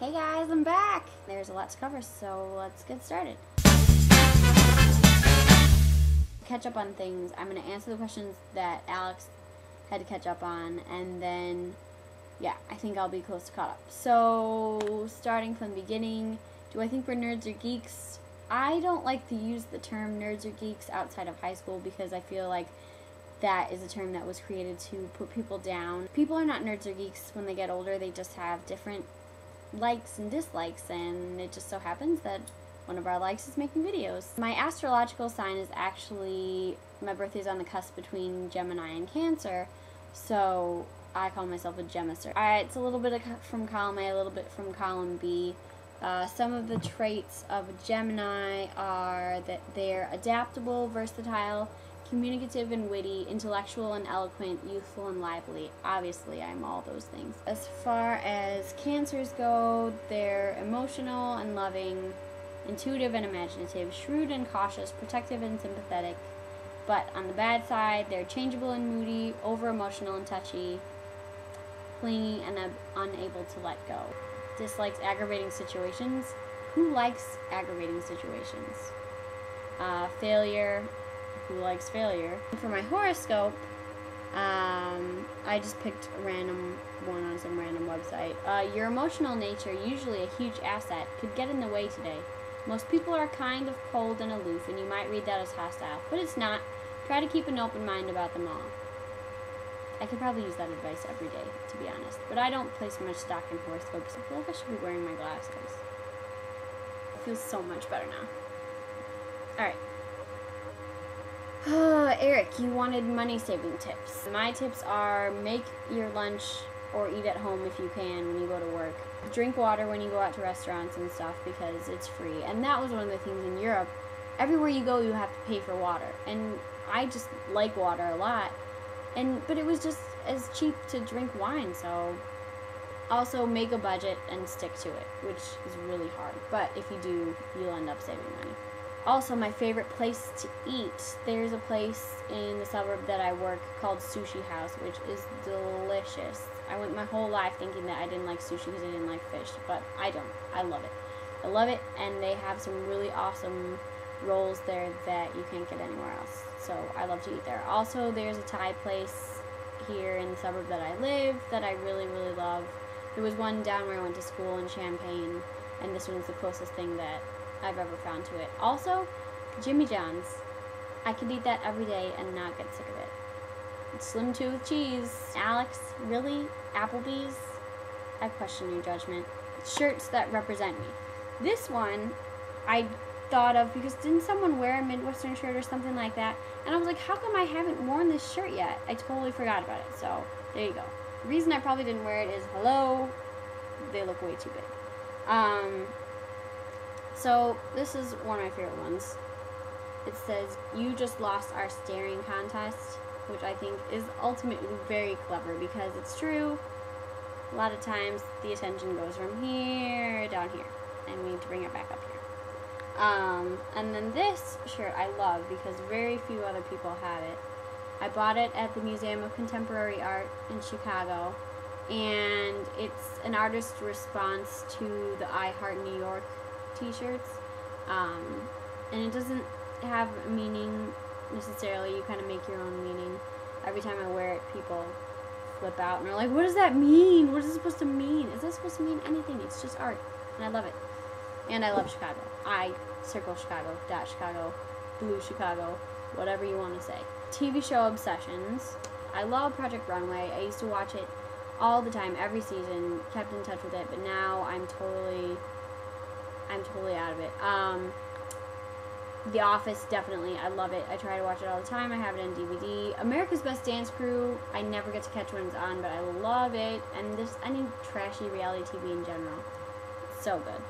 Hey guys, I'm back! There's a lot to cover, so let's get started. Catch up on things. I'm going to answer the questions that Alex had to catch up on, and then, yeah, I think I'll be close to caught up. So, starting from the beginning, do I think we're nerds or geeks? I don't like to use the term nerds or geeks outside of high school because I feel like that is a term that was created to put people down. People are not nerds or geeks when they get older. They just have different likes and dislikes, and it just so happens that one of our likes is making videos. My astrological sign is actually, my birthday is on the cusp between Gemini and Cancer, so I call myself a Gemister. It's a little bit from column A, a little bit from column B. Some of the traits of a Gemini are that they're adaptable, versatile, communicative and witty, intellectual and eloquent, youthful and lively. Obviously, I'm all those things. As far as Cancers go, they're emotional and loving, intuitive and imaginative, shrewd and cautious, protective and sympathetic. But on the bad side, they're changeable and moody, over-emotional and touchy, clingy and unable to let go. Dislikes aggravating situations. Who likes aggravating situations? Failure. Who likes failure? For my horoscope, I just picked a random one on some random website. Your emotional nature, usually a huge asset, could get in the way today. Most people are kind of cold and aloof, and you might read that as hostile, but it's not. Try to keep an open mind about them all. I could probably use that advice every day, to be honest, but I don't place much stock in horoscopes. I feel like I should be wearing my glasses. It feels so much better now. Alright. Eric, you wanted money-saving tips. My tips are make your lunch or eat at home if you can when you go to work. Drink water when you go out to restaurants and stuff because it's free. And that was one of the things in Europe. Everywhere you go, you have to pay for water. And I just like water a lot. But it was just as cheap to drink wine, so also make a budget and stick to it, which is really hard. But if you do, you'll end up saving money. Also, my favorite place to eat, there's a place in the suburb that I work called Sushi House, which is delicious. I went my whole life thinking that I didn't like sushi because I didn't like fish, but I don't. I love it. I love it, and they have some really awesome rolls there that you can't get anywhere else. So I love to eat there. Also, there's a Thai place here in the suburb that I live that I really, really love. There was one down where I went to school in Champaign, and this one's the closest thing that I've ever found to it. Also, Jimmy John's. I could eat that every day and not get sick of it. It's Slim Tooth cheese. Alex, really? Applebee's? I question your judgment. Shirts that represent me. This one, I thought of because didn't someone wear a Midwestern shirt or something like that? And I was like, how come I haven't worn this shirt yet? I totally forgot about it. So, there you go. The reason I probably didn't wear it is, hello, they look way too big. So, this is one of my favorite ones. It says, you just lost our staring contest, which I think is ultimately very clever because it's true. A lot of times, the attention goes from here down here, and we need to bring it back up here. And then this shirt I love because very few other people have it. I bought it at the Museum of Contemporary Art in Chicago, and it's an artist's response to the I Heart New York t-shirts, and it doesn't have a meaning necessarily. You kind of make your own meaning. Every time I wear it, people flip out and are like, what does that mean? What is it supposed to mean? Is that supposed to mean anything? It's just art, and I love it. And I love Chicago. I circle Chicago, dot Chicago, blue Chicago, whatever you want to say. TV show obsessions. I love Project Runway. I used to watch it all the time, every season, kept in touch with it, but now I'm totally out of it. The Office, definitely. I love it. I try to watch it all the time. I have it on DVD. America's Best Dance Crew. I never get to catch when it's on, but I love it. And just any trashy reality TV in general. So good.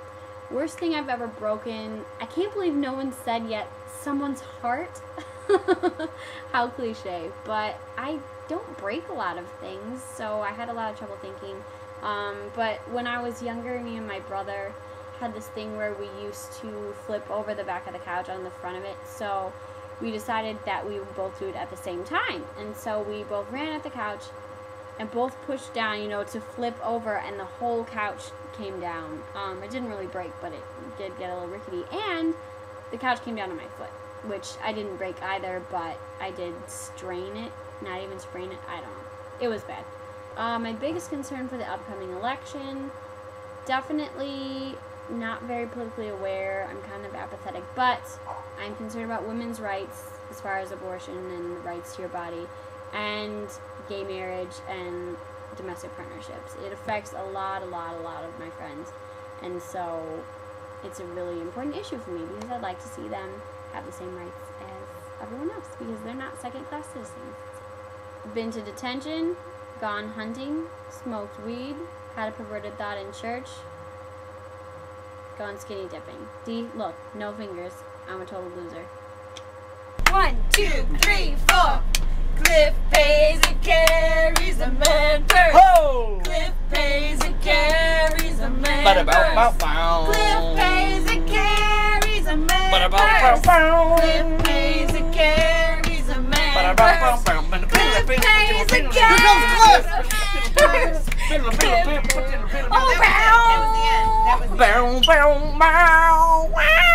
Worst thing I've ever broken. I can't believe no one said yet someone's heart. How cliche. But I don't break a lot of things, so I had a lot of trouble thinking. But when I was younger, me and my brother had this thing where we used to flip over the back of the couch on the front of it, so we decided that we would both do it at the same time. And so we both ran at the couch, and both pushed down, you know, to flip over, and the whole couch came down. It didn't really break, but it did get a little rickety, and the couch came down on my foot, which I didn't break either, but I did strain it, not even sprain it, I don't know. It was bad. My biggest concern for the upcoming election, definitely not very politically aware. I'm kind of apathetic, but I'm concerned about women's rights as far as abortion and the rights to your body, and gay marriage and domestic partnerships. It affects a lot of my friends, and so it's a really important issue for me because I'd like to see them have the same rights as everyone else because they're not second-class citizens. Been to detention, gone hunting, smoked weed, had a perverted thought in church, gone skinny dipping. Look, no fingers. I'm a total loser. 1, 2, 3, 4. Cliff pays and carries a man purse. Ho! Cliff pays and carries a man purse. Cliff pays and carries a man purse. Cliff pays and carries a man purse. Cliff pays and carries a man purse. Oh, that was the end. That was the end.